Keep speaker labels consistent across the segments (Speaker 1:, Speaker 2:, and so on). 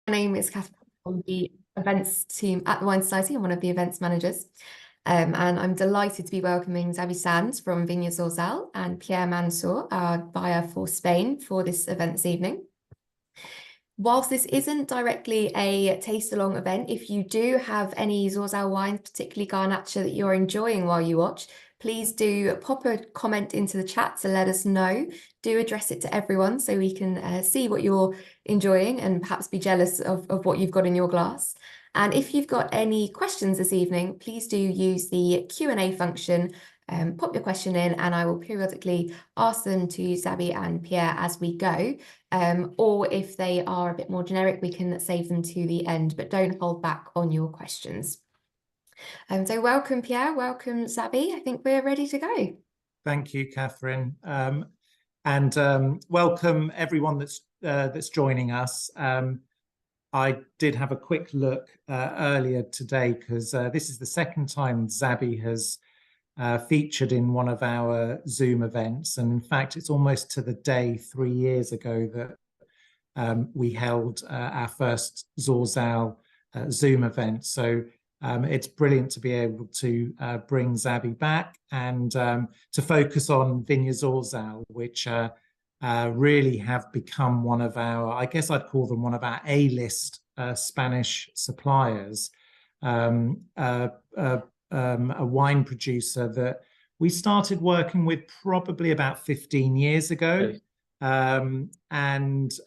Speaker 1: name is Catherine from the events team at the Wine Society. I'm one of the events managers. And I'm delighted to be welcoming Xabi Sanz from Viña Zorzal and Pierre Mansour, our buyer for Spain, for this event this evening. Whilst this isn't directly a taste-along event, if you do have any Zorzal wines, particularly Garnacha, that you're enjoying while you watch, please do pop a comment into the chat to let us know. Do address it to everyone so we can see what you're enjoying and perhaps be jealous of what you've got in your glass. And if you've got any questions this evening, please do use the Q&A function. Pop your question in and I will periodically ask them to Xabi and Pierre as we go. Or if they are a bit more generic, we can save them to the end, but don't hold back on your questions. So welcome, Pierre, welcome, Xabi. I think we're ready to go.
Speaker 2: Thank you, Catherine. Welcome everyone that's joining us. I did have a quick look earlier today because this is the second time Xabi has featured in one of our Zoom events. And in fact, it's almost to the day 3 years ago that we held our first Zorzal Zoom event. So it's brilliant to be able to bring Xabi back and to focus on Viña Zorzal, which really have become one of our, I guess I'd call them one of our A-list Spanish suppliers. A wine producer that we started working with probably about 15 years ago. As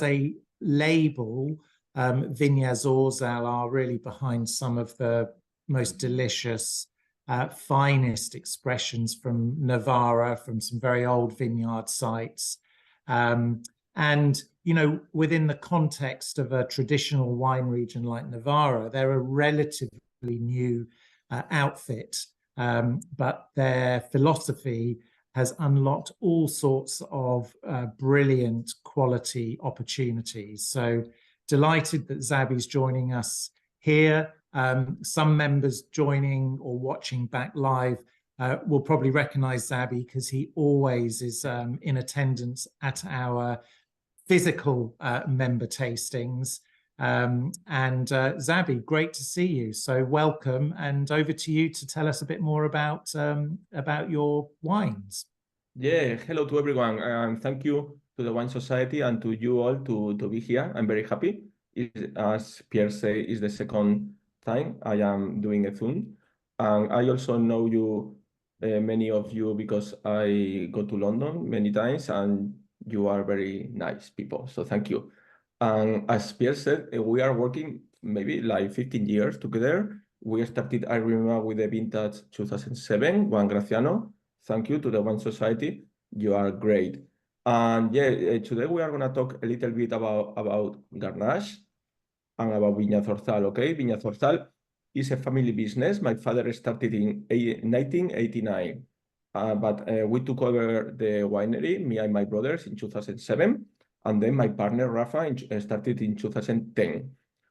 Speaker 2: a label, Viña Zorzal are really behind some of the most delicious, finest expressions from Navarra, from some very old vineyard sites. You know, within the context of a traditional wine region like Navarra, they're a relatively new outfit, but their philosophy has unlocked all sorts of brilliant quality opportunities. So delighted that Xabi's joining us here. Some members joining or watching back live will probably recognize Xabi because he always is in attendance at our physical member tastings. Xabi, great to see you. So welcome, and over to you to tell us a bit more about your wines.
Speaker 3: Yeah, hello to everyone, and thank you to the Wine Society and to you all to be here. I'm very happy. As Pierre said, it's the second time I am doing a Zoom, and I also know you, many of you, because I go to London many times, and you are very nice people. So thank you. And as Pierre said, we are working maybe like 15 years together. We started, I remember, with the vintage 2007, Juan Graciano. Thank you to the Wine Society. You are great. And yeah, today we are going to talk a little bit about Garnacha and about Viña Zorzal, okay? Viña Zorzal is a family business. My father started in 1989, but we took over the winery, me and my brothers, in 2007. And then my partner, Rafa, started in 2010.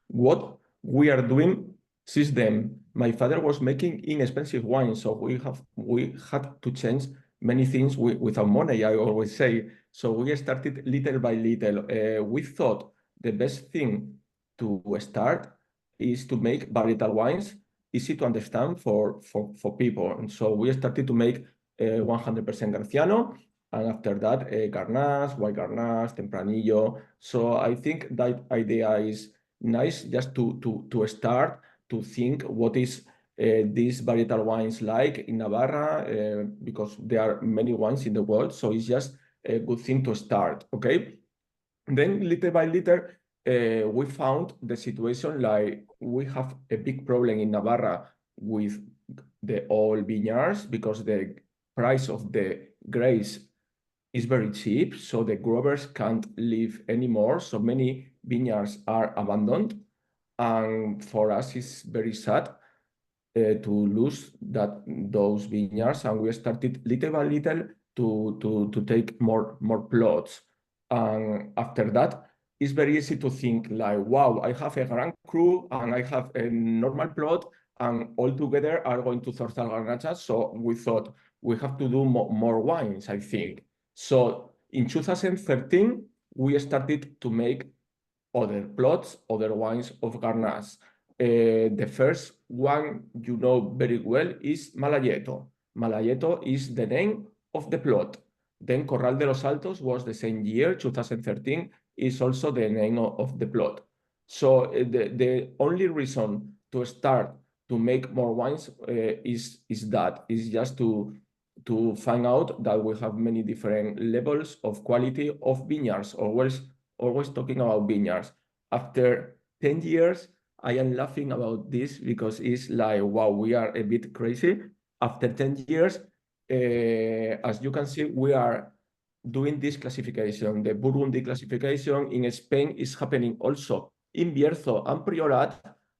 Speaker 3: What we are doing since then, my father was making inexpensive wine, so we had to change many things without money, I always say. So we started little by little. We thought the best thing to start is to make varietal wines easy to understand for people. And so we started to make 100% Graciano, and after that, Garnacha, white Garnacha, tempranillo. So I think that idea is nice, just to start to think what is these varietal wines like in Navarra, because there are many wines in the world. So it's just a good thing to start, okay? Then little by little, we found the situation like we have a big problem in Navarra with the old vineyards because the price of the grapes is very cheap, so the growers can't live anymore. So many vineyards are abandoned, and for us it's very sad to lose those vineyards. And we started little by little to take more plots. And after that, it's very easy to think like, wow, I have a Grand Cru and I have a normal plot, and all together are going to Zorzal Garnacha. So we thought we have to do more wines, I think. So in 2013, we started to make other plots, other wines of Garnacha. The first one you know very well is Malagueto. Malagueto is the name of the plot. Then Corral de los Altos was the same year, 2013, is also the name of the plot. So the only reason to start to make more wines is just to find out that we have many different levels of quality of vineyards, always talking about vineyards. After 10 years, I am laughing about this because it's like, wow, we are a bit crazy. After 10 years, as you can see, we are doing this classification. The Burgundy classification in Spain is happening also in Bierzo and Priorat,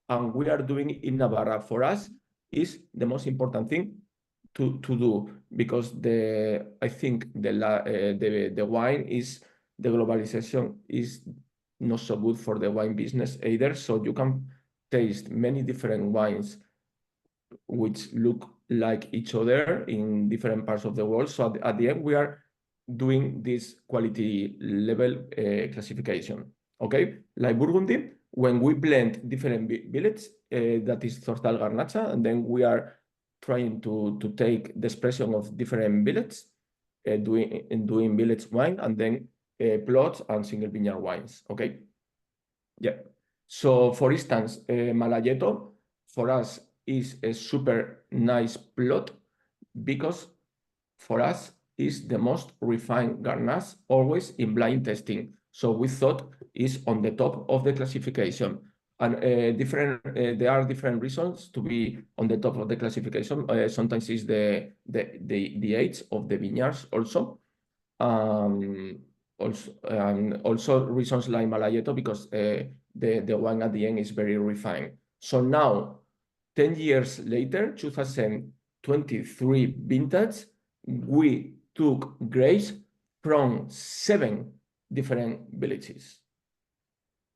Speaker 3: and we are doing it in Navarra. For us, is the most important thing to do, because I think the wine is, the globalization is not so good for the wine business either. So you can taste many different wines which look like each other in different parts of the world. So at the end, we are doing this quality level classification. Okay, like Burgundy, when we blend different villages, that is Zorzal Garnacha, and then we are trying to take the expression of different villages, doing village wine, and then plots and single vineyard wines. Okay, yeah. So for instance, Malagueto for us is a super nice plot because for us is the most refined Garnacha, always in blind testing. So we thought is on the top of the classification. And there are different reasons to be on the top of the classification. Sometimes it's the age of the vineyards also. Also reasons like Malagueto, because the wine at the end is very refined. So now, 10 years later, 2023 vintage, we took grapes from 7 different villages.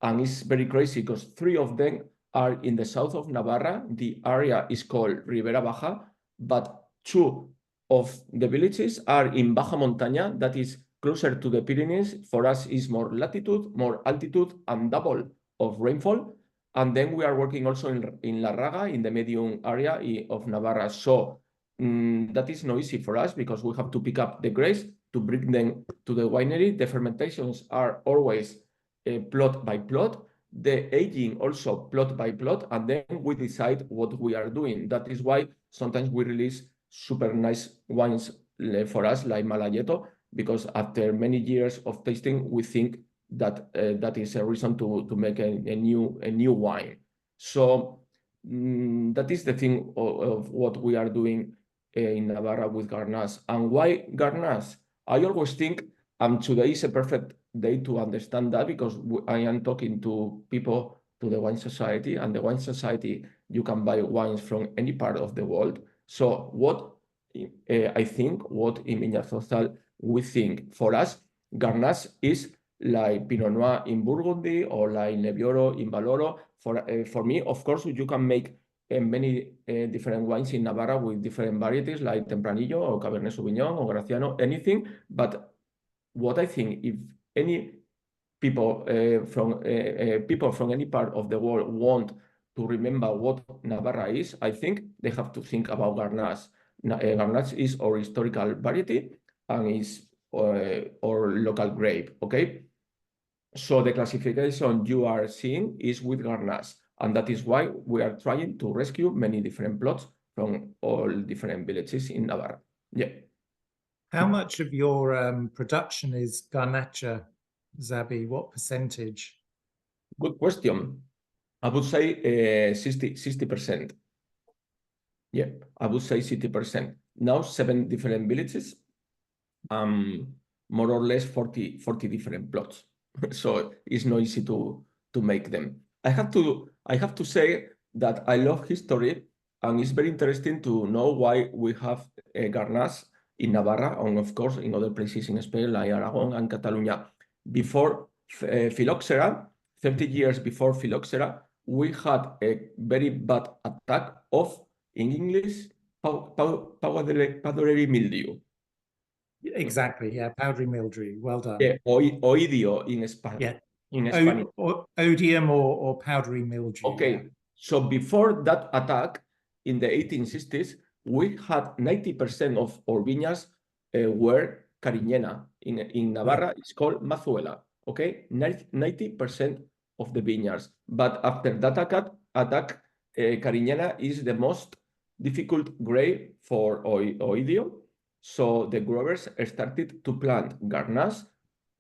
Speaker 3: And it's very crazy because 3 of them are in the south of Navarra. The area is called Ribera Baja, but 2 of the villages are in Baja Montaña, that is closer to the Pyrenees. For us is more latitude, more altitude, and double of rainfall. And then we are working also in La Raga, in the medium area of Navarra. So that is not easy for us because we have to pick up the grapes to bring them to the winery. The fermentations are always plot by plot. The aging also plot by plot, and then we decide what we are doing. That is why sometimes we release super nice wines for us, like Malagueto, because after many years of tasting, we think that that is a reason to make a new wine. So that is the thing of what we are doing in Navarra with Garnacha. And why Garnacha? I always think, and today is a perfect day to understand that, because I am talking to people, to the wine society, and the wine society, you can buy wines from any part of the world. So what I think, what in Viña Zorzal we think, for us, Garnacha is like Pinot Noir in Burgundy or like Nebbiolo in Valoro. For me, of course, you can make many different wines in Navarra with different varieties like Tempranillo or Cabernet Sauvignon or Graciano, anything. But what I think, if any people from any part of the world want to remember what Navarra is, I think they have to think about Garnacha. Garnacha is our historical variety and is our local grape. Okay, so the classification you are seeing is with Garnacha, and that is why we are trying to rescue many different plots from all different villages in Navarra. Yeah.
Speaker 2: How much of your production is Garnacha, Xabi? What percentage?
Speaker 3: Good question. I would say 60%. Yeah, I would say 60%. Now 7 different villages, more or less 40 different plots. So it's not easy to make them. I have to say that I love history, and it's very interesting to know why we have Garnacha in Navarra, and of course in other places in Spain like Aragon and Catalonia. Before phylloxera, 30 years before phylloxera, we had a very bad attack of, in English, powdery mildew.
Speaker 2: Exactly, yeah, powdery mildew. Well done.
Speaker 3: Yeah, oidio in Spanish.
Speaker 2: Yeah.
Speaker 3: in Spanish.
Speaker 2: Odium or powdery mildew.
Speaker 3: Okay,
Speaker 2: yeah.
Speaker 3: so before that attack in the 1860s, we had 90% of our vineyards were Cariñena. In Navarra, it's called Mazuela. Okay, 90% of the vineyards. But after that attack, Cariñena is the most difficult grape for oidio. So the growers started to plant Garnacha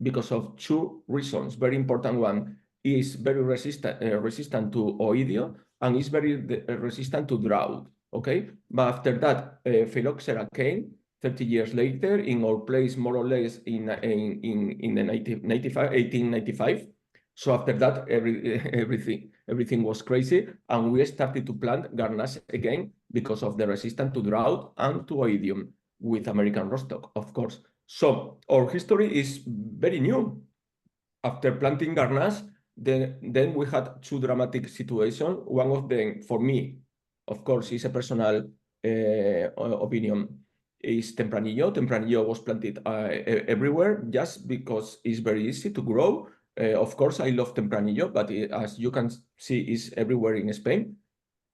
Speaker 3: because of two reasons. Very important one is very resistant to oidio and is very resistant to drought. Okay, but after that, phylloxera came 30 years later in our place, more or less in the 1895. So after that, everything was crazy, and we started to plant Garnacha again because of the resistance to drought and to oidium with American rootstock, of course. So our history is very new. After planting Garnacha, then we had two dramatic situations. One of them, for me, of course, is a personal opinion, is tempranillo. Tempranillo was planted everywhere just because it's very easy to grow. Of course, I love tempranillo, but as you can see, it's everywhere in Spain.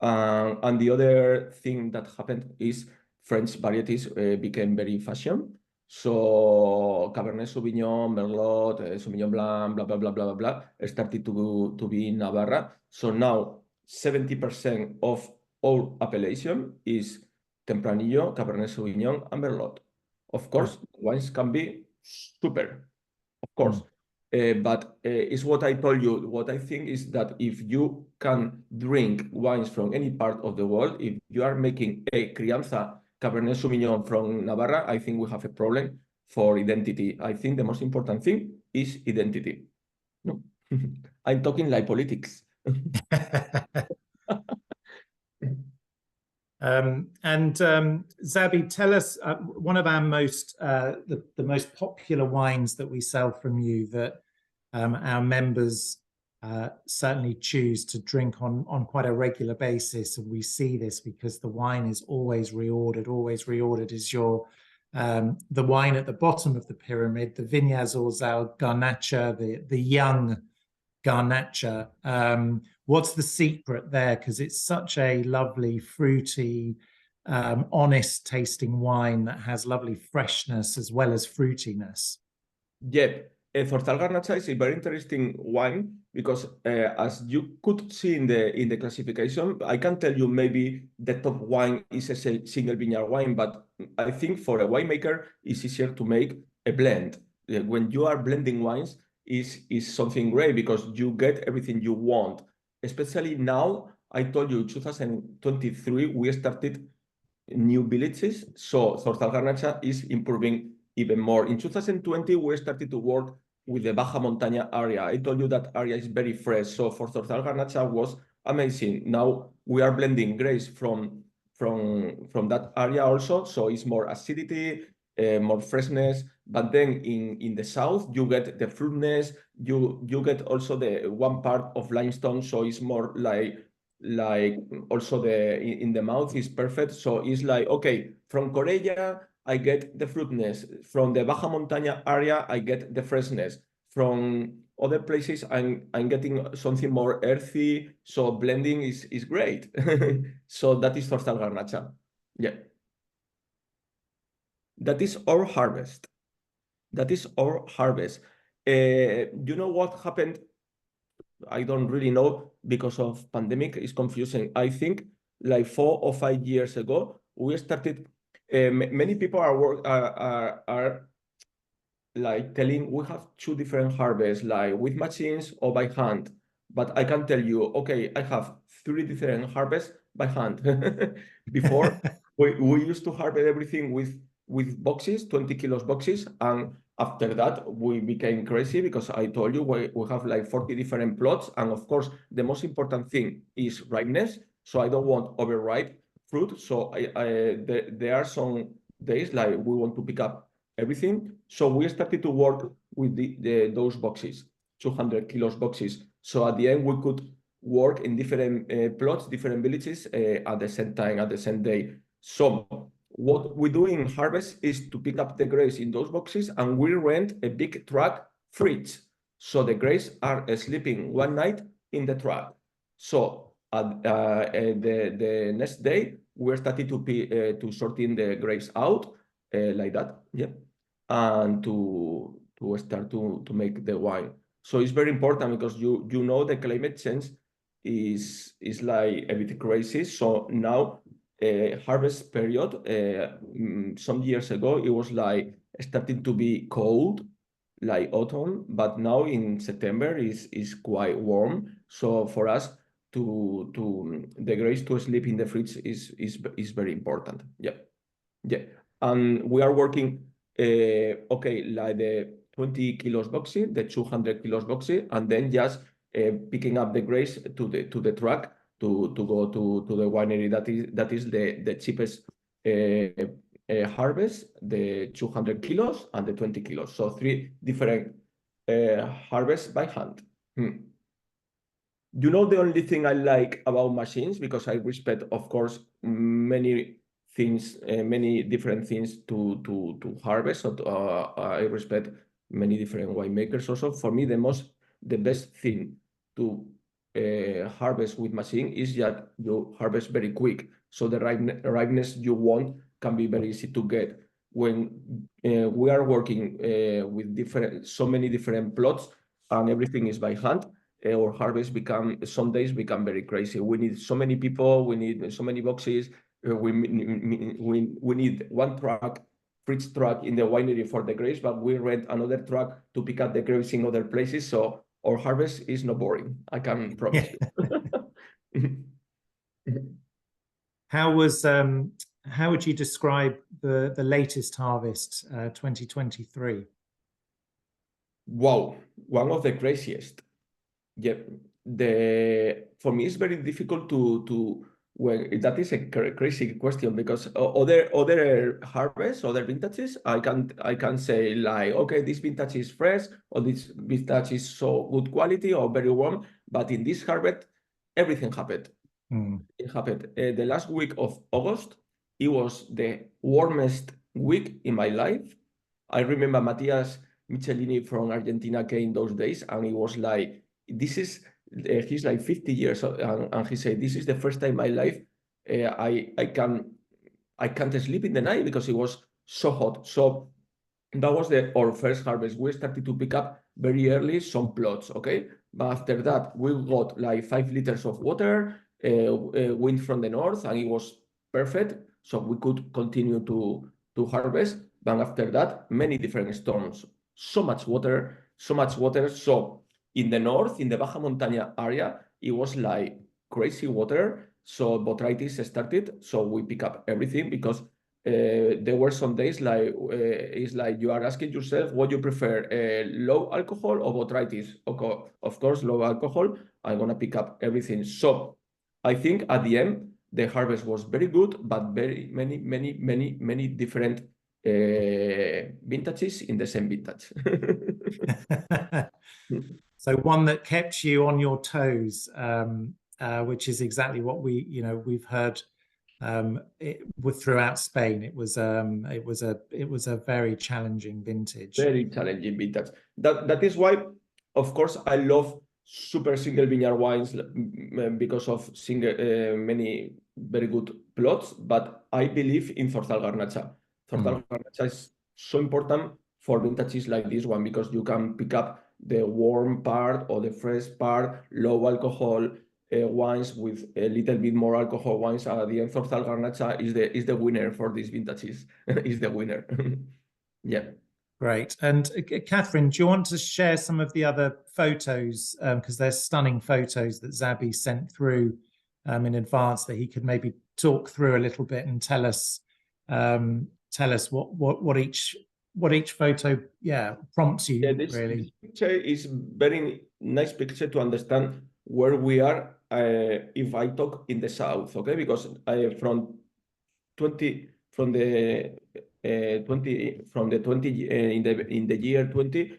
Speaker 3: And the other thing that happened is French varieties became very fashion. So Cabernet Sauvignon, Merlot, Sauvignon Blanc, blah, blah, blah, blah, blah, blah, started to be in Navarra. So now 70% of all appellation is Tempranillo, Cabernet Sauvignon, and Merlot. Of course, wines can be super, of course. But it's what I told you. What I think is that if you can drink wines from any part of the world, if you are making a crianza Cabernet Sauvignon from Navarra, I think we have a problem for identity. I think the most important thing is identity. No, I'm talking like politics.
Speaker 2: Xabi, tell us one of our the most popular wines that we sell from you that our members certainly choose to drink on quite a regular basis, and we see this because the wine is always reordered, is your the wine at the bottom of the pyramid, the Viña Zorzal Garnacha, the young Garnacha. What's the secret there? Because it's such a lovely, fruity, honest tasting wine that has lovely freshness as well as fruitiness.
Speaker 3: Yep. Zorzal Garnacha is a very interesting wine because as you could see in the classification, I can tell you maybe the top wine is a single vineyard wine, but I think for a winemaker, it's easier to make a blend. When you are blending wines, is something great because you get everything you want. Especially now, I told you, 2023, we started new villages, so Zorzal Garnacha is improving even more. In 2020, we started to work with the Baja Montaña area. I told you that area is very fresh, so for Zorzal Garnacha was amazing. Now we are blending grapes from that area also, so it's more acidity, more freshness. But then in the south, you get the fruitness. You get also the one part of limestone, so it's more like also in the mouth is perfect. So it's like, okay, from Corella, I get the fruitness. From the Baja Montaña area, I get the freshness. From other places, I'm getting something more earthy. So blending is great. So that is Zorzal Garnacha. Yeah. That is our harvest. That is our harvest. You know what happened? I don't really know because of pandemic. It's confusing. I think like 4 or 5 years ago, we started. Many people are like telling we have 2 different harvests, like with machines or by hand. But I can tell you, okay, I have 3 different harvests by hand. Before we used to harvest everything with boxes, 20 kilos boxes, and after that we became crazy because I told you we have like 40 different plots, and of course the most important thing is ripeness. So I don't want overripe fruit. So there are some days like we want to pick up everything. So we started to work with those boxes, 200 kilos boxes. So at the end we could work in different plots, different villages at the same time, at the same day. So what we do in harvest is to pick up the grapes in those boxes, and we rent a big truck fridge. So the grapes are sleeping one night in the truck. So the next day, we're starting to sorting the grapes out like that, yeah, and to start to make the wine. So it's very important because you know the climate change is like a bit crazy. So now harvest period, some years ago, it was like starting to be cold, like autumn, but now in September is quite warm. So for us to the grapes to sleep in the fridge is very important. Yeah, yeah. And we are working okay, like the 20 kilos boxy, the 200 kilos boxy, and then just picking up the grapes to the truck to go to the winery. That is the cheapest harvest, the 200 kilos and the 20 kilos. So 3 different harvests by hand. You know, the only thing I like about machines, because I respect, of course, many things, many different things to harvest. So I respect many different winemakers also. For me, the best thing to harvest with machine is that you harvest very quick. So the ripeness you want can be very easy to get. When we are working with so many different plots and everything is by hand, our harvest some days become very crazy. We need so many people, we need so many boxes, we need one truck, fridge truck in the winery for the grapes, but we rent another truck to pick up the grapes in other places. So our harvest is not boring, I can promise you.
Speaker 2: How would you describe the latest harvest, 2023?
Speaker 3: Wow, one of the craziest. Yeah, for me it's very difficult to when that is a crazy question, because other harvests, other vintages, I can say like, okay, this vintage is fresh or this vintage is so good quality or very warm, but in this harvest everything happened. It happened the last week of August. It was the warmest week in my life. I remember Matias Michelini from Argentina came those days, and he was like, this is he's like 50 years old, and he said, this is the first time in my life I can't sleep in the night because it was so hot. So that was our first harvest. We started to pick up very early some plots, okay? But after that, we got like 5 liters of water, wind from the north, and it was perfect. So we could continue to harvest. But after that, many different storms, so much water. So in the north, in the Baja Montaña area, it was like crazy water. So botrytis started. So we pick up everything because there were some days like it's like you are asking yourself what you prefer, low alcohol or botrytis. Okay, of course, low alcohol. I'm gonna pick up everything. So I think at the end the harvest was very good, but very many different vintages in the same vintage.
Speaker 2: So one that kept you on your toes, which is exactly what we've heard throughout Spain. It was a very challenging vintage.
Speaker 3: Very challenging vintage. That is why, of course, I love super single vineyard wines because of many very good plots. But I believe in Zorzal Garnacha. Zorzal Garnacha is so important for vintages like this one because you can pick up the warm part or the fresh part, low alcohol wines with a little bit more alcohol wines. At the end, Zorzal Garnacha is the winner for these vintages. Is the winner. Yeah.
Speaker 2: Great. And Catherine, do you want to share some of the other photos? Because there's stunning photos that Xabi sent through in advance that he could maybe talk through a little bit and tell us what each photo prompts you.
Speaker 3: This
Speaker 2: really.
Speaker 3: picture is very nice picture to understand where we are. If I talk in the south, okay, because from the 20 in the year 20,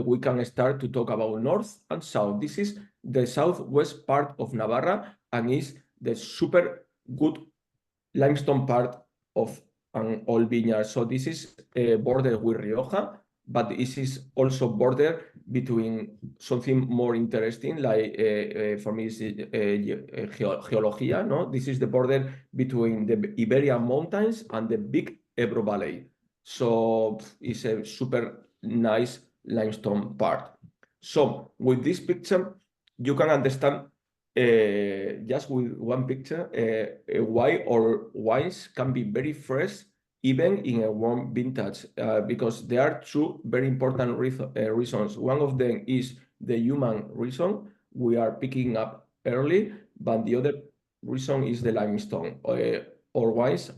Speaker 3: we can start to talk about north and south. This is the southwest part of Navarra and is the super good limestone part of an old vineyard. So this is bordered with Rioja, but this is also border between something more interesting, like for me, is geologia. No, this is the border between the Iberian Mountains and the big Ebro Valley. So it's a super nice limestone part. So with this picture, you can understand just with one picture why our wines can be very fresh even in a warm vintage, because there are two very important reasons. One of them is the human reason. We are picking up early, but the other reason is the limestone. Our wines,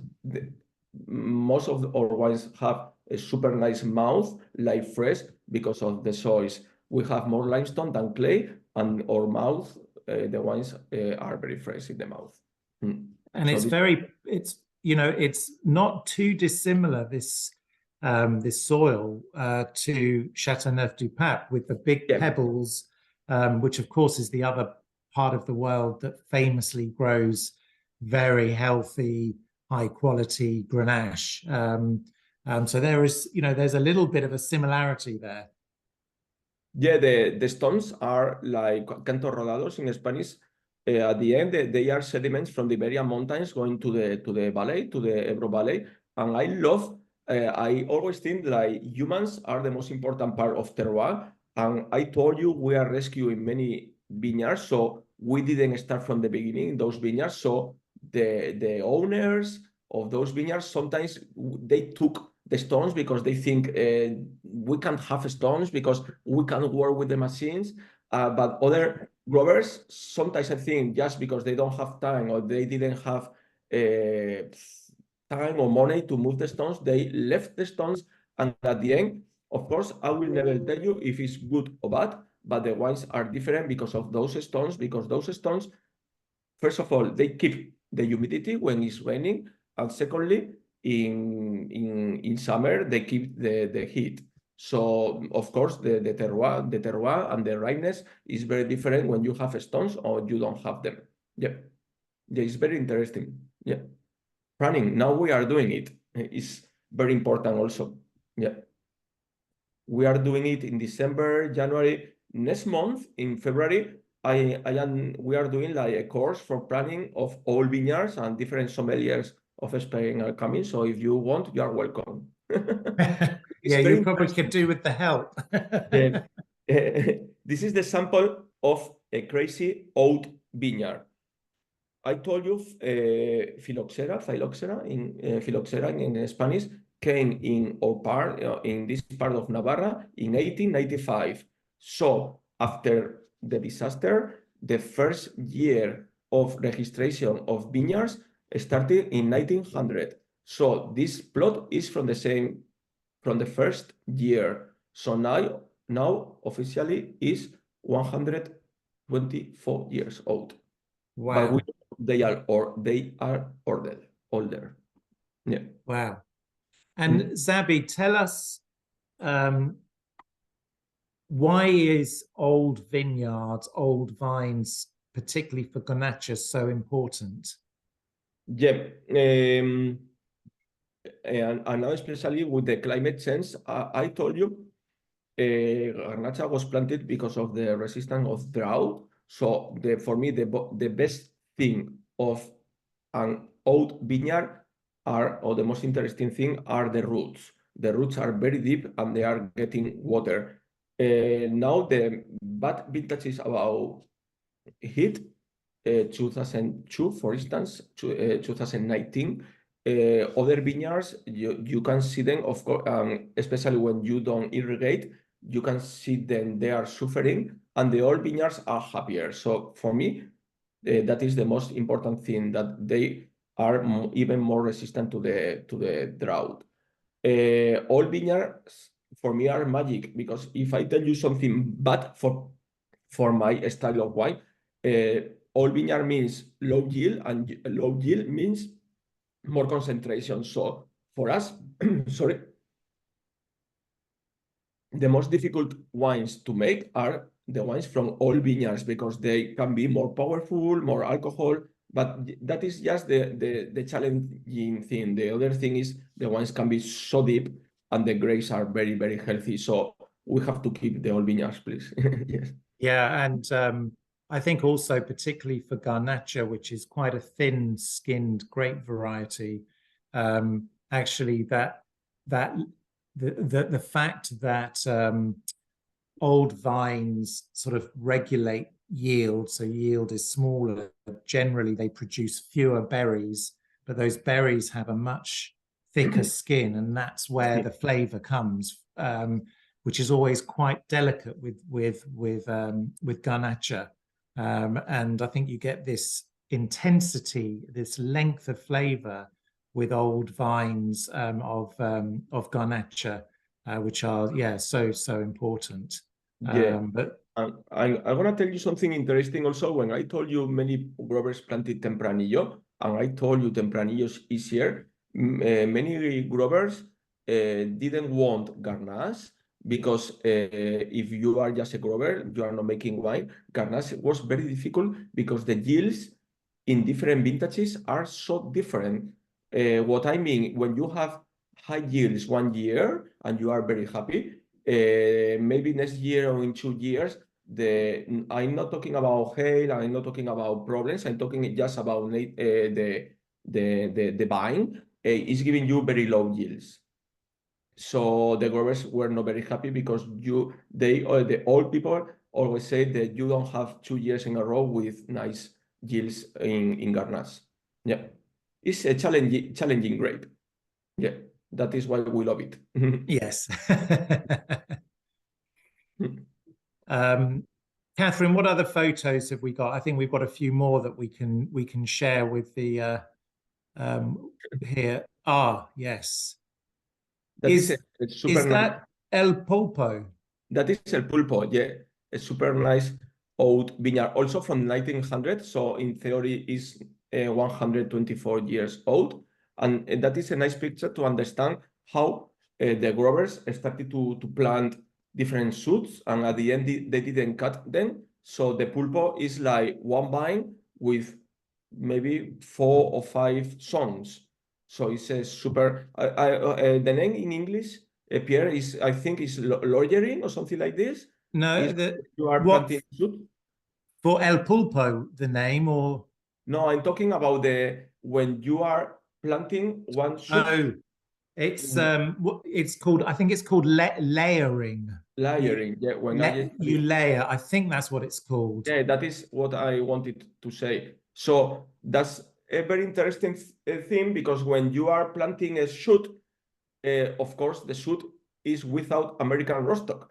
Speaker 3: most of our wines have a super nice mouth, like fresh, because of the soils. We have more limestone than clay, and our mouth, the wines are very fresh in the mouth.
Speaker 2: And so it's it's not too dissimilar, this soil to Châteauneuf-du-Pape, with the big pebbles, which of course is the other part of the world that famously grows very healthy, high quality Grenache. So there is, there's a little bit of a similarity there.
Speaker 3: Yeah, the stones are like cantos rodados in Spanish. At the end, they are sediments from the Iberian Mountains going to the valley, to the Ebro Valley. And I always think like humans are the most important part of terroir. And I told you we are rescuing many vineyards, so we didn't start from the beginning in those vineyards. So the owners of those vineyards, sometimes they took the stones because they think we can't have stones because we can't work with the machines. But other growers, sometimes I think just because they don't have time or they didn't have time or money to move the stones, they left the stones. And at the end, of course, I will never tell you if it's good or bad, but the wines are different because of those stones, because those stones, first of all, they keep the humidity when it's raining. And secondly, in summer, they keep the heat. So, of course, the terroir and the ripeness is very different when you have stones or you don't have them. Yeah, it's very interesting. Yeah, pruning, now we are doing it. It's very important also. Yeah, we are doing it in December, January. Next month, in February, we are doing like a course for planning of all vineyards, and different sommeliers of Spain are coming. So if you want, you are welcome.
Speaker 2: Yeah, you probably could do with the help.
Speaker 3: This is the sample of a crazy old vineyard. I told you phylloxera in Spanish came in our part, in this part of Navarra in 1895. So after the disaster, the first year of registration of vineyards started in 1900. So this plot is from the first year. So now officially is 124 years old.
Speaker 2: Wow.
Speaker 3: But they are older. Yeah.
Speaker 2: Wow. And Xabi, tell us, why is old vineyards, old vines, particularly for Garnacha, so important?
Speaker 3: Yeah. And now especially with the climate change, I told you, Garnacha was planted because of the resistance of drought. So for me, the best thing of an old vineyard or the most interesting thing are the roots. The roots are very deep and they are getting water. Now the bad vintage is about heat. 2002, for instance, 2019. Other vineyards, you can see them, of course, especially when you don't irrigate, you can see them, they are suffering, and the old vineyards are happier. So for me, that is the most important thing, that they are even more resistant to the drought. All vineyards for me are magic, because if I tell you something bad for my style of wine, all vineyard means low yield, and low yield means more concentration. So for us, sorry, the most difficult wines to make are the wines from all vineyards, because they can be more powerful, more alcohol, but that is just the challenging thing. The other thing is the wines can be so deep and the grapes are very, very healthy. So we have to keep the old vineyards, please. Yes.
Speaker 2: Yeah, and I think also particularly for Garnacha, which is quite a thin-skinned grape variety, actually the fact that old vines sort of regulate yield, so yield is smaller. Generally, they produce fewer berries, but those berries have a much thicker skin, and that's where the flavor comes, which is always quite delicate with Garnacha. And I think you get this intensity, this length of flavor with old vines of Garnacha, which are so important.
Speaker 3: Yeah.
Speaker 2: But
Speaker 3: I'm gonna tell you something interesting also. When I told you many growers planted tempranillo, and I told you tempranillo is easier, many growers didn't want Garnache because if you are just a grower, you are not making wine. Garnache was very difficult because the yields in different vintages are so different. What I mean, when you have high yields 1 year and you are very happy, maybe next year or in 2 years, I'm not talking about hail, I'm not talking about problems, I'm talking just about the vine is giving you very low yields. So the growers were not very happy because the old people always say that you don't have 2 years in a row with nice yields in Garnache. Yeah, it's a challenging grape. Yeah, that is why we love it.
Speaker 2: yes. Catherine, what other photos have we got? I think we've got a few more that we can share with the here. Yes.
Speaker 3: Is super nice.
Speaker 2: That El Pulpo?
Speaker 3: That is El Pulpo, yeah. A super nice old vineyard, also from 1900. So in theory is 124 years old. And that is a nice picture to understand how the growers started to plant different shoots, and at the end they didn't cut them. So the Pulpo is like one vine with maybe 4 or 5 songs. So it's a super, the name in English, Pierre, is, I think, is lawyering or something like this.
Speaker 2: No,
Speaker 3: you are planting shoot.
Speaker 2: For El Pulpo, the name, or
Speaker 3: no, I'm talking about when you are planting one shoot.
Speaker 2: Oh, it's called, I think it's called layering.
Speaker 3: Layering, yeah. When
Speaker 2: you layer, I think that's what it's called.
Speaker 3: Yeah, that is what I wanted to say. So that's a very interesting thing, because when you are planting a shoot, of course, the shoot is without American rootstock.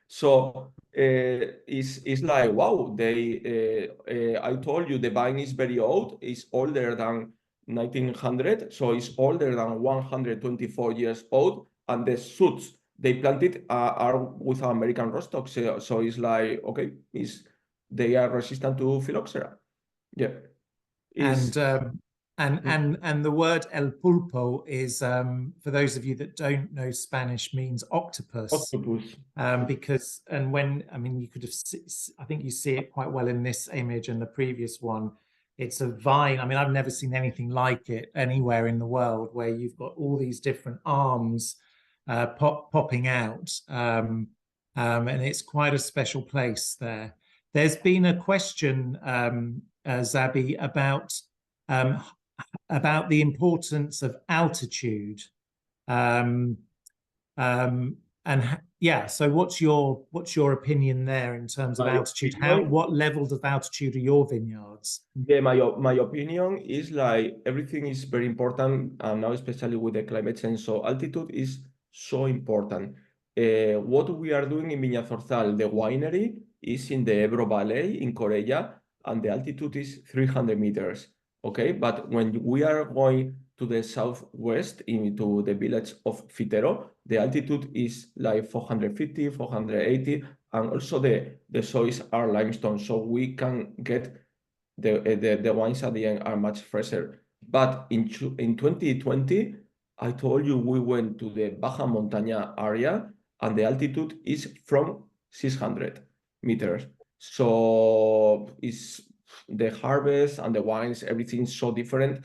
Speaker 3: So it's like, wow, I told you the vine is very old, it's older than 1900, so it's older than 124 years old, and the shoots they planted are without American rootstock. So it's like, okay, they are resistant to phylloxera. Yeah.
Speaker 2: And the word El Pulpo is, for those of you that don't know Spanish, means octopus. Because, and when, I mean, you could have, I think you see it quite well in this image and the previous one. It's a vine. I mean, I've never seen anything like it anywhere in the world, where you've got all these different arms popping out. And it's quite a special place there. There's been a question, Xabi, about the importance of altitude, and yeah, so what's your opinion there in terms of altitude? What levels of altitude are your vineyards?
Speaker 3: Yeah, my opinion is like everything is very important, and now especially with the climate change. So altitude is so important. What we are doing in Viña Zorzal, the winery, is in the Ebro Valley in Corella, and the altitude is 300 meters. Okay, but when we are going to the southwest into the village of Fitero, the altitude is like 450, 480, and also the soils are limestone, so we can get the wines at the end are much fresher. But in 2020, I told you we went to the Baja Montaña area, and the altitude is from 600 meters. So it's the harvest and the wines, everything's so different,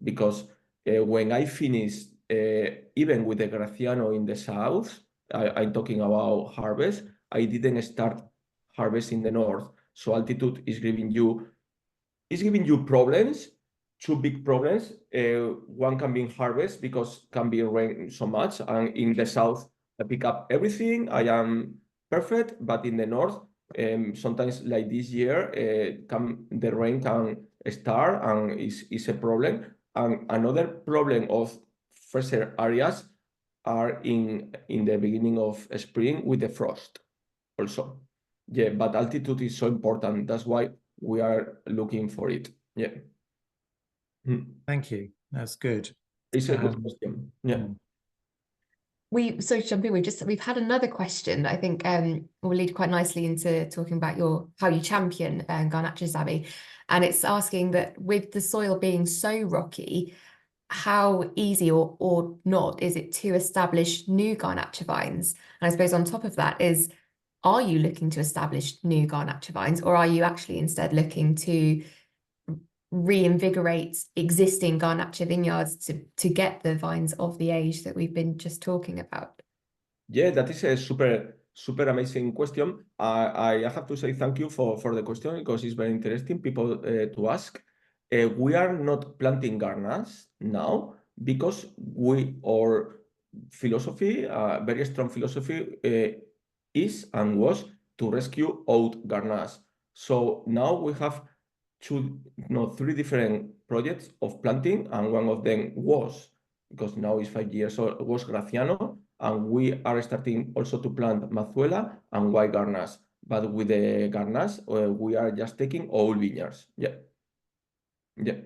Speaker 3: because when I finished even with the Graciano in the south, I'm talking about harvest, I didn't start harvest in the north. So altitude is giving you problems, two big problems. One can be harvest because can be rain so much, and in the south I pick up everything. I am perfect, but in the north, sometimes like this year, the rain can start and is a problem. And another problem of fresher areas are in the beginning of spring with the frost also. Yeah, but altitude is so important. That's why we are looking for it. Yeah.
Speaker 2: Thank you. That's good.
Speaker 3: It's a good question. Yeah.
Speaker 1: So jump in, we've had another question that I think will lead quite nicely into talking about how you champion Garnacha, Xabi. And it's asking that with the soil being so rocky, how easy or not is it to establish new Garnacha vines? And I suppose on top of that are you looking to establish new Garnacha vines, or are you actually instead looking to reinvigorate existing Garnacha vineyards to get the vines of the age that we've been just talking about?
Speaker 3: Yeah, that is a super amazing question. I have to say thank you for the question, because it's very interesting people to ask. We are not planting Garnas now because our philosophy, very strong philosophy, is and was to rescue old Garnas. So now we have three different projects of planting, and one of them was, because now it's 5 years old, was Graciano, and we are starting also to plant Mazuela and white Garnas. But with the Garnas, we are just taking all vineyards. Yeah. Yeah.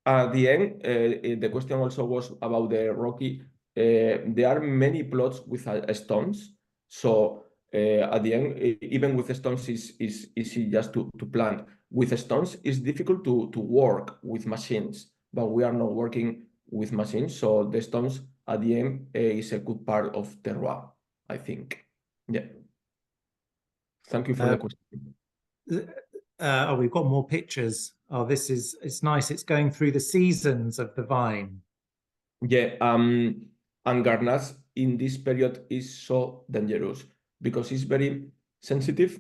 Speaker 3: At the end, the question also was about the rocky. There are many plots with stones. So at the end, even with the stones, is easy just to plant. With the stones, it's difficult to work with machines, but we are not working with machines. So the stones at the end is a good part of terroir, I think. Yeah. Thank you for the question.
Speaker 2: We've got more pictures. It's nice. It's going through the seasons of the vine.
Speaker 3: Yeah, and Garnas in this period is so dangerous because it's very sensitive,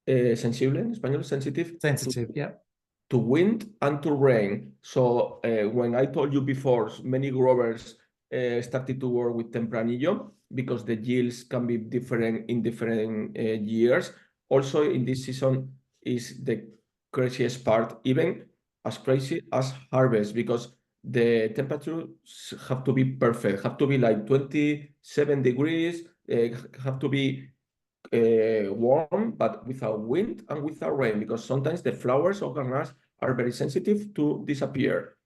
Speaker 3: sensible in Spanish, sensitive to wind and to rain. So when I told you before, many growers started to work with tempranillo because the yields can be different in different years. Also in this season is the craziest part, even as crazy as harvest, because the temperatures have to be perfect, have to be like 27 degrees, have to be warm, but without wind and without rain, because sometimes the flowers of Garnas are very sensitive to disappear.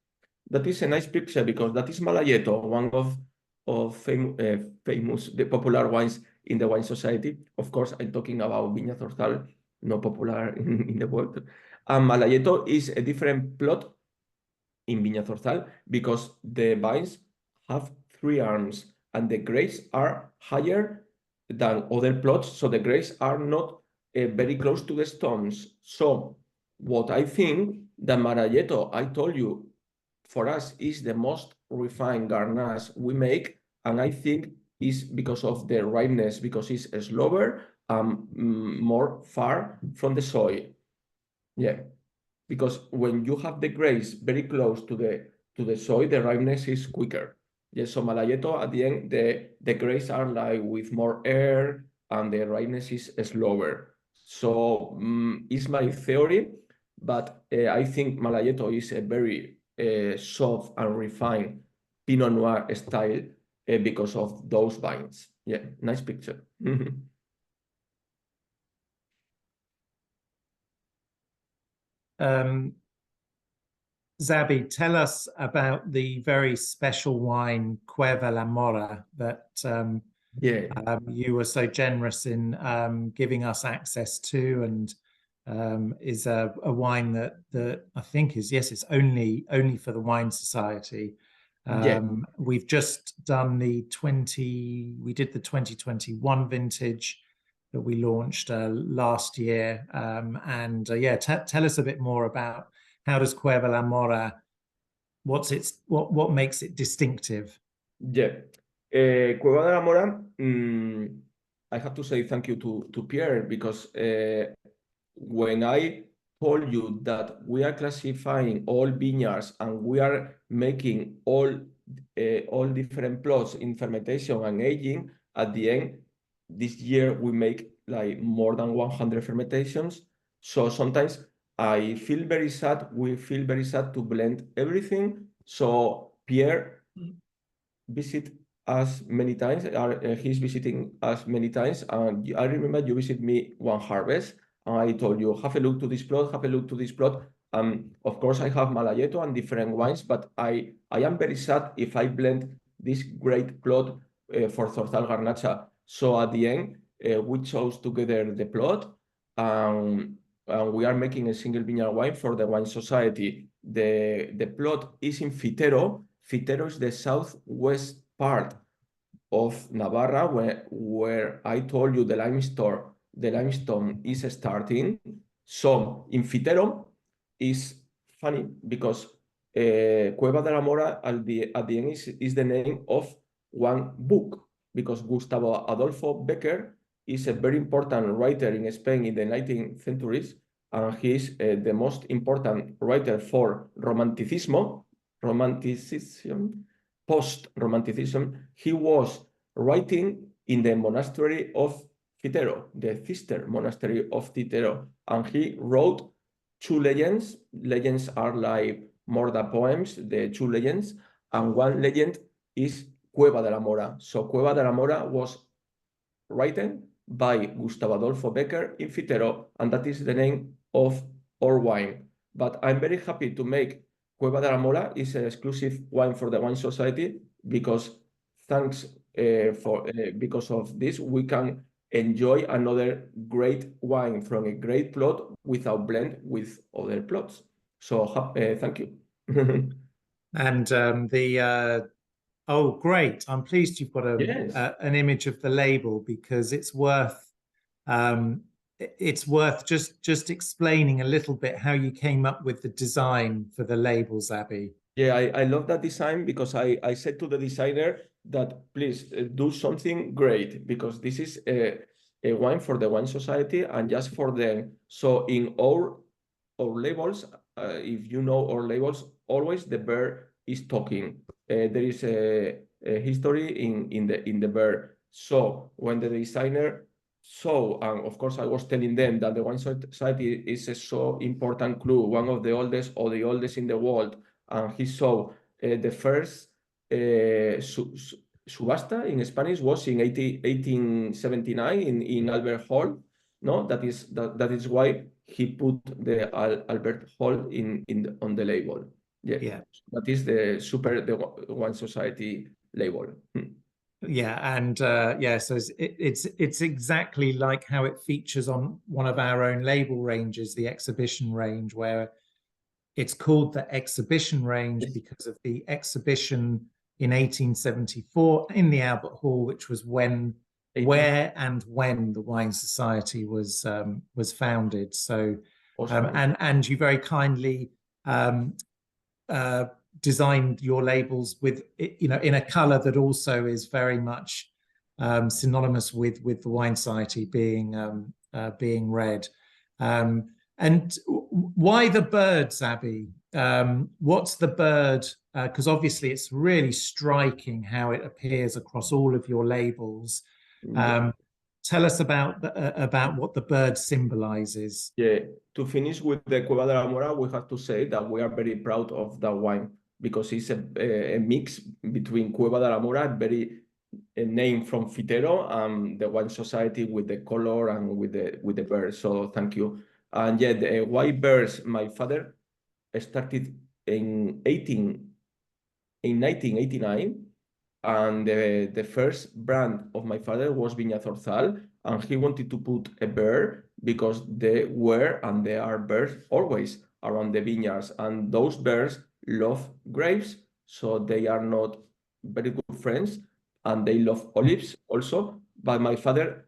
Speaker 3: That is a nice picture because that is Malayeto, one of famous, the popular wines in the wine society. Of course, I'm talking about Viña Zorzal, not popular in the world. And Malayeto is a different plot in Viña Zorzal because the vines have 3 arms and the grapes are higher than other plots, so the grapes are not very close to the stones. So what I think, the Malayeto, I told you, for us is the most refined Garnas we make, and I think is because of the ripeness, because it's slower and more far from the soil. Yeah, because when you have the grapes very close to the soil, the ripeness is quicker. Yes, so Malayeto at the end, the grapes are like with more air and the ripeness is slower. So it's my theory, but I think Malayeto is a very soft and refined Pinot Noir style because of those vines. Yeah, nice picture.
Speaker 2: Xabi, tell us about the very special wine Cueva La Mora that you were so generous in giving us access to, and is a wine that I think is, yes, it's only for the Wine Society. We've just done we did the 2021 vintage that we launched last year, and tell us a bit more about how does Cueva La Mora what makes it distinctive?
Speaker 3: Yeah. Cueva de la Mora, I have to say thank you to Pierre, because when I told you that we are classifying all vineyards and we are making all different plots in fermentation and aging, at the end, this year we make like more than 100 fermentations. So sometimes I feel very sad, we feel very sad to blend everything. So Pierre visit us many times, he's visiting us many times, and I remember you visit me one harvest, and I told you, have a look to this plot, have a look to this plot. Of course, I have Malayeto and different wines, but I am very sad if I blend this great plot for Zorzal Garnacha. So at the end, we chose together the plot, and we are making a single vineyard wine for the Wine Society. The plot is in Fitero. Fitero is the southwest part of Navarra, where I told you the limestone is starting. So in Fitero is funny because Cueva de la Mora at the end is the name of one book, because Gustavo Adolfo Becker is a very important writer in Spain in the 19th centuries, and he's the most important writer for Romanticism, post-Romanticism. He was writing in the monastery of Fitero, the sister monastery of Fitero, and he wrote two legends. Legends are like more than poems, the two legends, and one legend is Cueva de la Mora. So Cueva de la Mora was written by Gustavo Adolfo Becker in Fitero, and that is the name of our wine. But I'm very happy to make Cueva de la Mora is an exclusive wine for the Wine Society, because because of this, we can enjoy another great wine from a great plot without blend with other plots. So thank you.
Speaker 2: And oh, great! I'm pleased you've got
Speaker 3: Yes.
Speaker 2: an image of the label, because it's worth just explaining a little bit how you came up with the design for the labels, Xabi.
Speaker 3: Yeah, I love that design, because I said to the designer that please do something great, because this is a wine for the Wine Society and just for them. So in our labels, if you know our labels, always the bird is talking. There is a history in the bird. So when the designer saw, and of course I was telling them that the Wine Society is a so important club, one of the oldest or the oldest in the world, and he saw the first subasta in Spanish was in 1879 in Albert Hall. No, that is why he put the Albert Hall on the label. Yeah. That is the Wine Society label.
Speaker 2: Yeah, and so it's exactly like how it features on one of our own label ranges, the exhibition range, where it's called the exhibition range because of the exhibition in 1874 in the Albert Hall, which was where and when the Wine Society was founded. So and you very kindly designed your labels with, in a color that also is very much synonymous with the Wine Society being red. And why the bird, Xabi? What's the bird? Because obviously it's really striking how it appears across all of your labels. Tell us about what the bird symbolizes.
Speaker 3: Yeah, to finish with the Cueva de la Mora, we have to say that we are very proud of that wine, because it's a mix between Cueva de la Mora, a name from Fitero, and the Wine Society with the color and with the birds. So thank you. And yeah, the white birds, my father started in 1989, and the first brand of my father was Viña Zorzal, and he wanted to put a bird because there are birds always around the vineyards, and those birds love grapes, so they are not very good friends, and they love olives also. But my father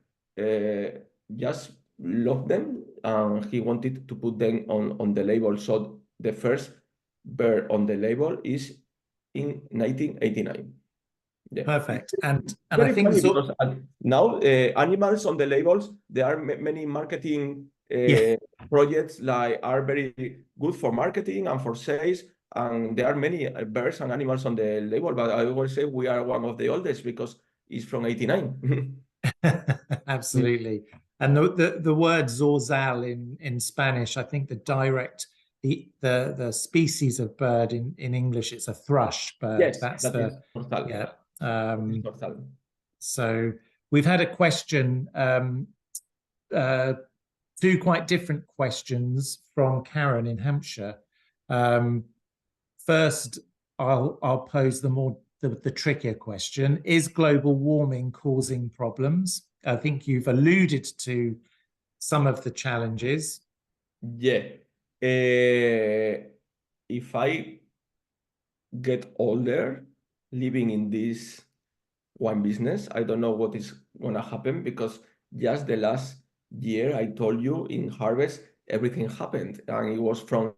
Speaker 3: just loved them, and he wanted to put them on the label. So the first bird on the label is in 1989. Yeah.
Speaker 2: Perfect. And
Speaker 3: Very
Speaker 2: I think
Speaker 3: funny because now animals on the labels, there are many marketing projects like are very good for marketing and for sales, and there are many birds and animals on the label, but I always say we are one of the oldest because it's from 89.
Speaker 2: Absolutely. And the word Zorzal in Spanish, I think the species of bird in English, it's a thrush bird.
Speaker 3: Yes,
Speaker 2: that's
Speaker 3: that
Speaker 2: the
Speaker 3: is Zorzal.
Speaker 2: yeah.
Speaker 3: Zorzal.
Speaker 2: So we've had a question, two quite different questions from Karen in Hampshire. First, I'll pose the trickier question. Is global warming causing problems? I think you've alluded to some of the challenges.
Speaker 3: Yeah. If I get older living in this wine business, I don't know what is going to happen, because just the last year, I told you, in harvest, everything happened. And it was from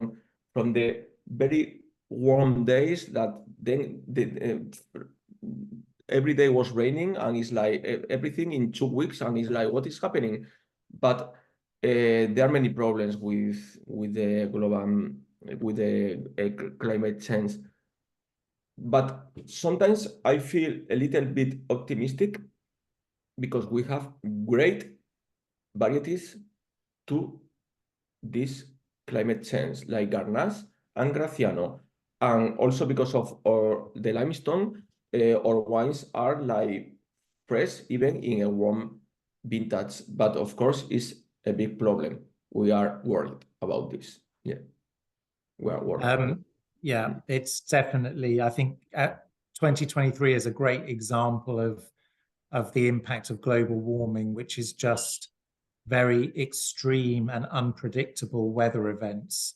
Speaker 3: the very warm days that then every day was raining, and it's like everything in 2 weeks, and it's like, what is happening? But there are many problems with the global, with the climate change. But sometimes I feel a little bit optimistic because we have great varieties to this climate change, like Garnacha and Graciano. And also because of the limestone, our wines are like fresh, even in a warm vintage. But of course, it's a big problem. We are worried about this. Yeah, we are worried.
Speaker 2: Yeah, it's definitely, I think 2023 is a great example of the impact of global warming, which is just very extreme and unpredictable weather events,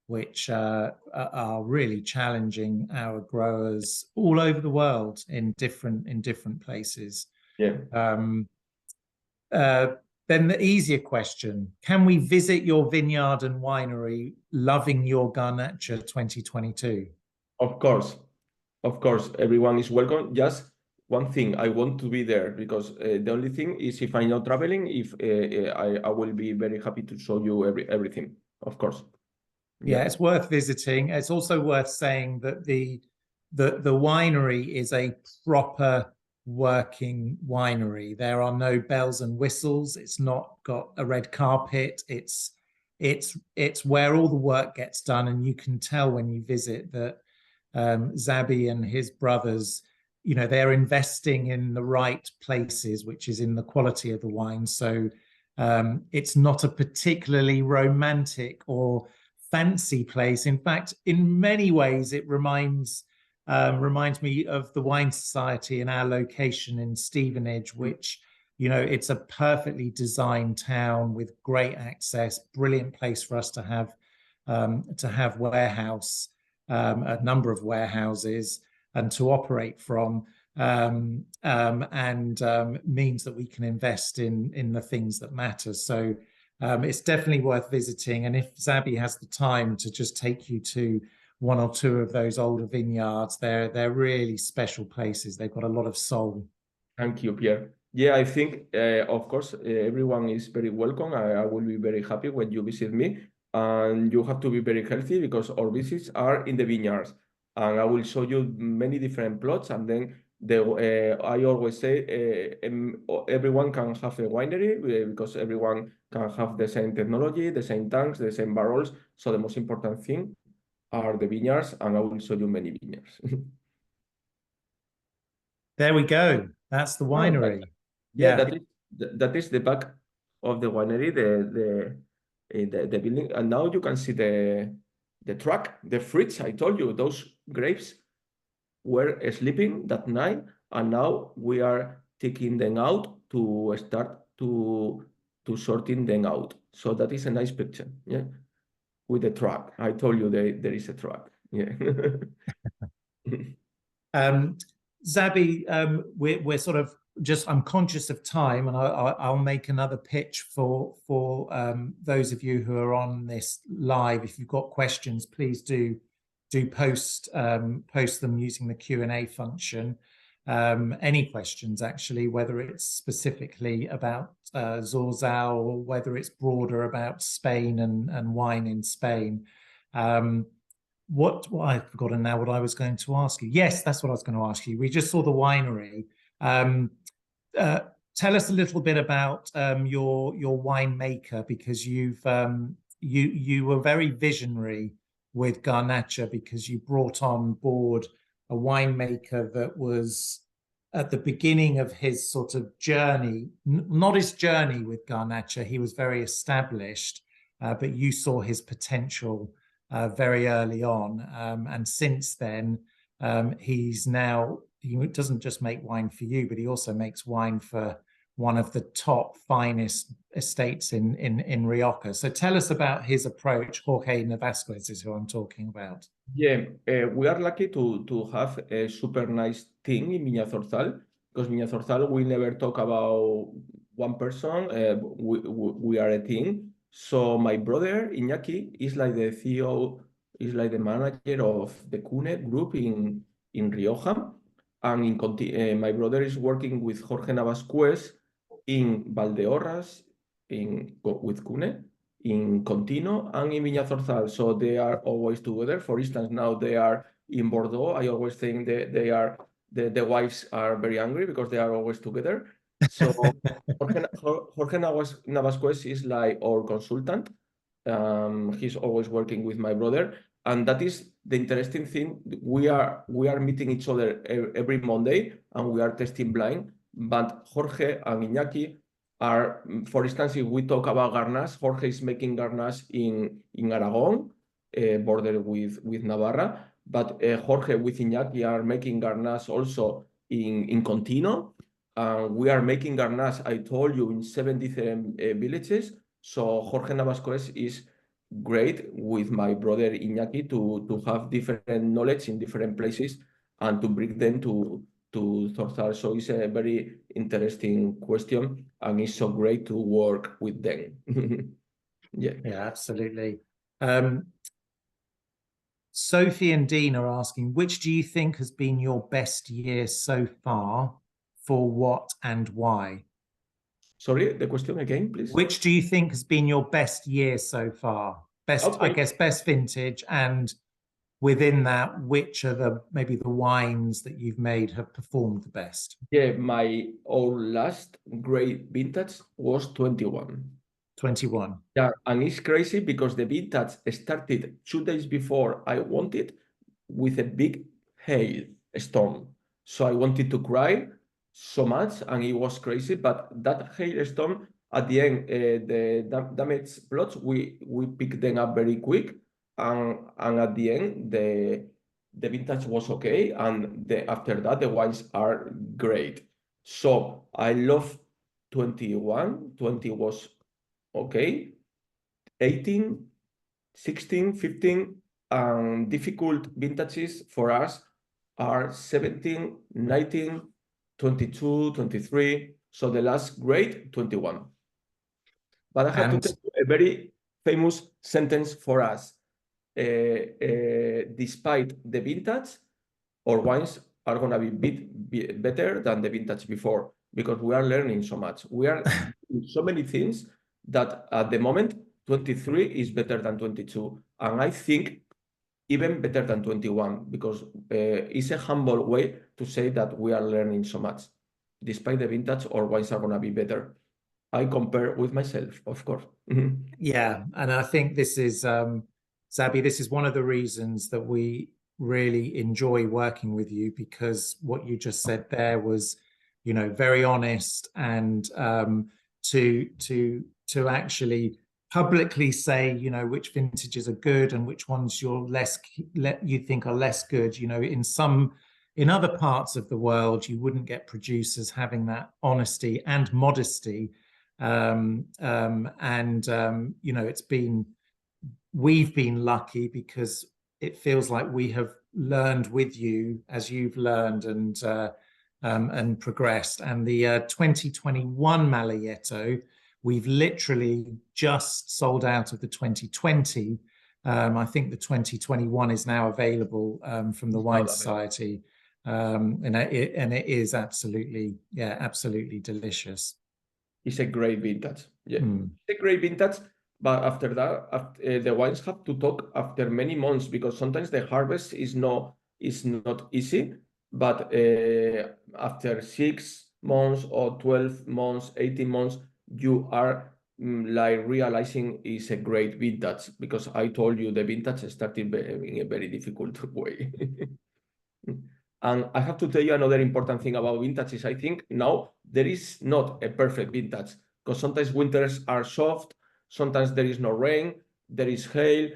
Speaker 2: which are really challenging our growers all over the world in different places.
Speaker 3: Yeah.
Speaker 2: Then the easier question: can we visit your vineyard and winery, loving your Garnacha 2022?
Speaker 3: Of course, everyone is welcome. Just one thing, I want to be there, because the only thing is, if I'm not traveling, if I will be very happy to show you everything. Of course.
Speaker 2: Yeah, it's worth visiting. It's also worth saying that the winery is a proper working winery. There are no bells and whistles. It's not got a red carpet. It's where all the work gets done, and you can tell when you visit that Xabi and his brothers, you know, they're investing in the right places, which is in the quality of the wine. So it's not a particularly romantic or fancy place. In fact, in many ways, it reminds me of the Wine Society in our location in Stevenage, which, you know, it's a perfectly designed town with great access, brilliant place for us to have warehouse, a number of warehouses, and to operate from, and means that we can invest in the things that matter. So it's definitely worth visiting. And if Xabi has the time to just take you to one or two of those older vineyards, they're really special places. They've got a lot of soul.
Speaker 3: Thank you, Pierre. Yeah, I think, of course, everyone is very welcome. I will be very happy when you visit me. And you have to be very healthy, because our visits are in the vineyards. And I will show you many different plots. And then I always say everyone can have a winery, because everyone can have the same technology, the same tanks, the same barrels. So the most important thing are the vineyards, and I will show you many vineyards.
Speaker 2: There we go. That's the winery.
Speaker 3: Yeah, that is the back of the winery, the building, and now you can see the truck, the fruits. I told you those grapes were sleeping that night, and now we are taking them out to start to sorting them out. So that is a nice picture, yeah, with the truck. I told you there is a truck, yeah.
Speaker 2: Xabi, we're sort of I'm conscious of time, and I'll make another pitch for those of you who are on this live. If you've got questions, please do post them using the Q&A function. Any questions, actually, whether it's specifically about Zorzal or whether it's broader about Spain and wine in Spain. What I've forgotten now what I was going to ask you. Yes, that's what I was going to ask you. We just saw the winery. Tell us a little bit about your winemaker, because you were very visionary with Garnacha, because you brought on board a winemaker that was at the beginning of his sort of journey, not his journey with Garnacha. He was very established, but you saw his potential very early on. And since then, he doesn't just make wine for you, but he also makes wine for one of the top finest estates in Rioja. So tell us about his approach. Jorge Navasquez is who I'm talking about.
Speaker 3: Yeah, we are lucky to have a super nice team in Viña Zorzal, because Viña Zorzal, we never talk about one person. We are a team. So my brother Iñaki is like the CEO, is like the manager of the Cune group in Rioja. And my brother is working with Jorge Navasquez in Valdeorras, with Cune, in Contino, and in Viña Zorzal. So they are always together. For instance, now they are in Bordeaux. I always think that the wives are very angry because they are always together. So Jorge Navasquez is like our consultant. He's always working with my brother. And that is the interesting thing. We are meeting each other every Monday, and we are testing blind. But Jorge and Iñaki are, for instance, if we talk about Garnacha, Jorge is making Garnacha in Aragon, border with Navarra. But Jorge with Iñaki are making Garnacha also in Contino. We are making Garnacha, I told you, in 7 different villages. So Jorge Navasquez is great with my brother Iñaki to have different knowledge in different places and to bring them to Zorzal. So it's a very interesting question, and it's so great to work with them. Yeah,
Speaker 2: absolutely. Sophie and Dean are asking, which do you think has been your best year so far, for what and why?
Speaker 3: Sorry, the question again, please.
Speaker 2: Which do you think has been your best year so far? Best, okay. I guess, best vintage, and within that, which are maybe the wines that you've made have performed the best?
Speaker 3: Yeah, our last great vintage was 21.
Speaker 2: 21.
Speaker 3: Yeah, and it's crazy because the vintage started 2 days before I wanted with a big hail storm. So I wanted to cry so much, and it was crazy. But that hailstorm at the end, the damaged plots, we picked them up very quick, and at the end the vintage was okay, and after that the wines are great. So I love 21. 20 was okay. 18, 16, 15, and difficult vintages for us are 17, 19, 22, 23. So the last grade, 21. But I have to tell you a very famous sentence for us. Despite the vintage, our wines are going to be better than the vintage before, because we are learning so much. We are doing so many things that at the moment, 23 is better than 22. And I think even better than 21, because it's a humble way to say that we are learning so much. Despite the vintage, our wines are going to be better. I compare with myself, of course.
Speaker 2: Yeah, and I think this is, Xabi, this is one of the reasons that we really enjoy working with you, because what you just said there was, you know, very honest, and to actually publicly say, you know, which vintages are good and which ones you think are less good. You know, in other parts of the world, you wouldn't get producers having that honesty and modesty. You know, we've been lucky because it feels like we have learned with you as you've learned, and and progressed. And the 2021 Malayetto, we've literally just sold out of the 2020. I think the 2021 is now available from the Wine Society, and it is absolutely, yeah, absolutely delicious.
Speaker 3: It's a great vintage. Yeah, it's a great vintage. But after that, the wines have to talk after many months, because sometimes the harvest is not easy. But after 6 months or 12 months, 18 months, you are like realizing it's a great vintage, because I told you the vintage started in a very difficult way. And I have to tell you another important thing about vintage is I think now there is not a perfect vintage, because sometimes winters are soft, sometimes there is no rain, there is hail,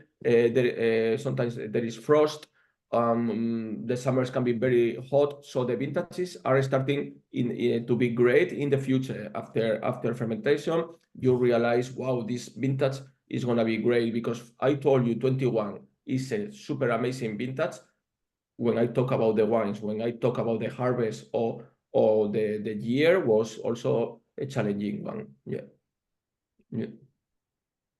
Speaker 3: sometimes there is frost. The summers can be very hot, so the vintages are starting to be great in the future. After fermentation, you realize, wow, this vintage is gonna be great, because I told you 21 is a super amazing vintage. When I talk about the wines, when I talk about the harvest or the year was also a challenging one. Yeah.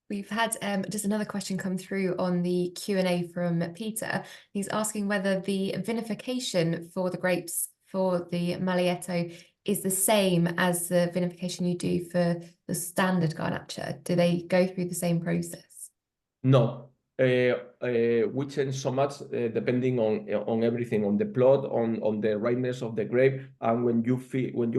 Speaker 1: We've had just another question come through on the Q&A from Peter. He's asking whether the vinification for the grapes for the Malayetto is the same as the vinification you do for the standard Garnacha. Do they go through the same process?
Speaker 3: No. We change so much depending on everything, on the plot, on the ripeness of the grape, and when you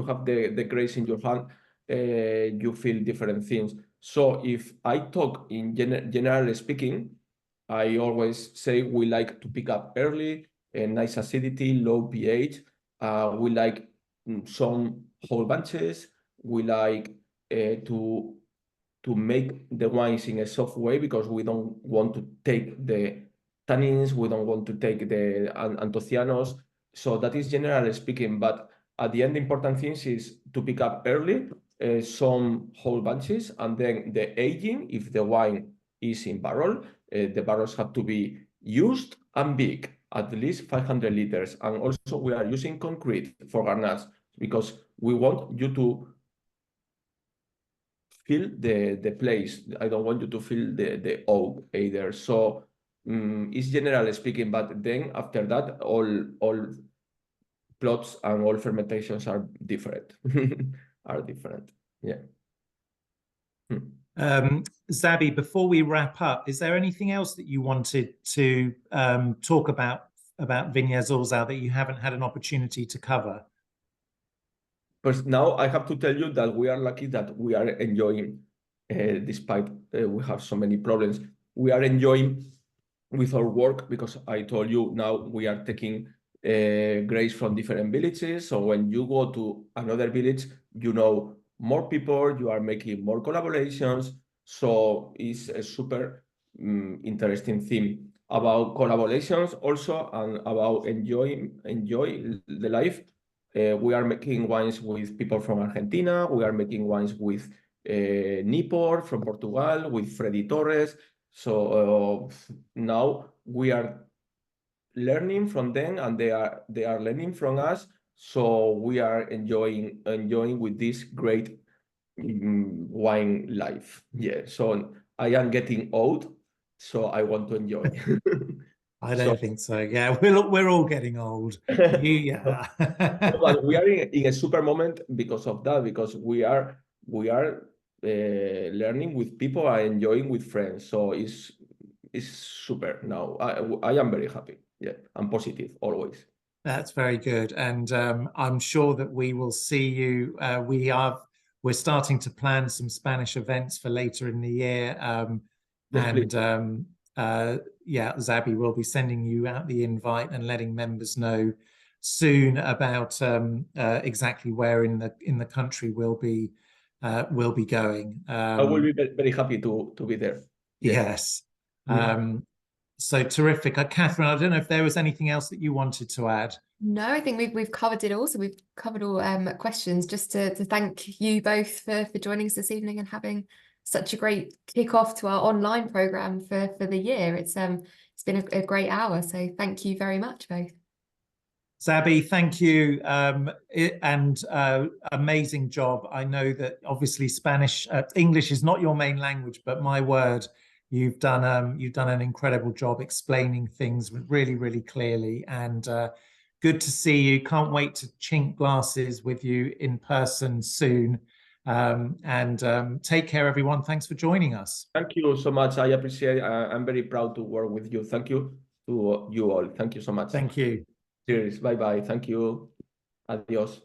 Speaker 3: have the grapes in your hand, you feel different things. So if I talk in generally speaking, I always say we like to pick up early, a nice acidity, low pH. We like some whole bunches. We like to make the wines in a soft way, because we don't want to take the tannins, we don't want to take the anthocyans. So that is generally speaking, but at the end, the important thing is to pick up early some whole bunches, and then the aging, if the wine is in barrel, the barrels have to be used and big, at least 500 liters. And also we are using concrete for Garnacha, because we want you to feel the place. I don't want you to feel the oak either. So it's generally speaking, but then after that, all plots and all fermentations are different. Yeah.
Speaker 2: Xabi, before we wrap up, is there anything else that you wanted to talk about Viña Zorzal that you haven't had an opportunity to cover?
Speaker 3: But now I have to tell you that we are lucky that we are enjoying, despite we have so many problems, we are enjoying with our work, because I told you now we are taking grapes from different villages. So when you go to another village, you know more people, you are making more collaborations. So it's a super interesting theme about collaborations also, and about enjoy the life. We are making wines with people from Argentina. We are making wines with Nipor from Portugal, with Freddy Torres. So now we are learning from them, and they are learning from us. So we are enjoying with this great wine life. Yeah. So I am getting old, so I want to enjoy.
Speaker 2: I don't think so. Yeah, we're all getting old. Yeah.
Speaker 3: But we are in a super moment because of that, because we are learning with people and enjoying with friends. So it's super now. I am very happy. Yeah, I'm positive always.
Speaker 2: That's very good, and I'm sure that we will see you. We're starting to plan some Spanish events for later in the year, yeah, Xabi will be sending you out the invite and letting members know soon about exactly where in the country we'll be going.
Speaker 3: I will be very happy to be there.
Speaker 2: Yes. So terrific. Catherine, I don't know if there was anything else that you wanted to add.
Speaker 1: No, I think we've covered it all. So we've covered all questions. Just to thank you both for joining us this evening and having such a great kickoff to our online program for the year. It's been a great hour. So thank you very much, both.
Speaker 2: Xabi, thank you, and amazing job. I know that obviously English is not your main language, but my word, you've done an incredible job explaining things really, really clearly, and good to see you. Can't wait to chink glasses with you in person soon. Take care, everyone. Thanks for joining us.
Speaker 3: Thank you so much. I appreciate. I'm very proud to work with you. Thank you to you all. Thank you so much.
Speaker 2: Thank you.
Speaker 3: Cheers. Bye bye. Thank you. Adios.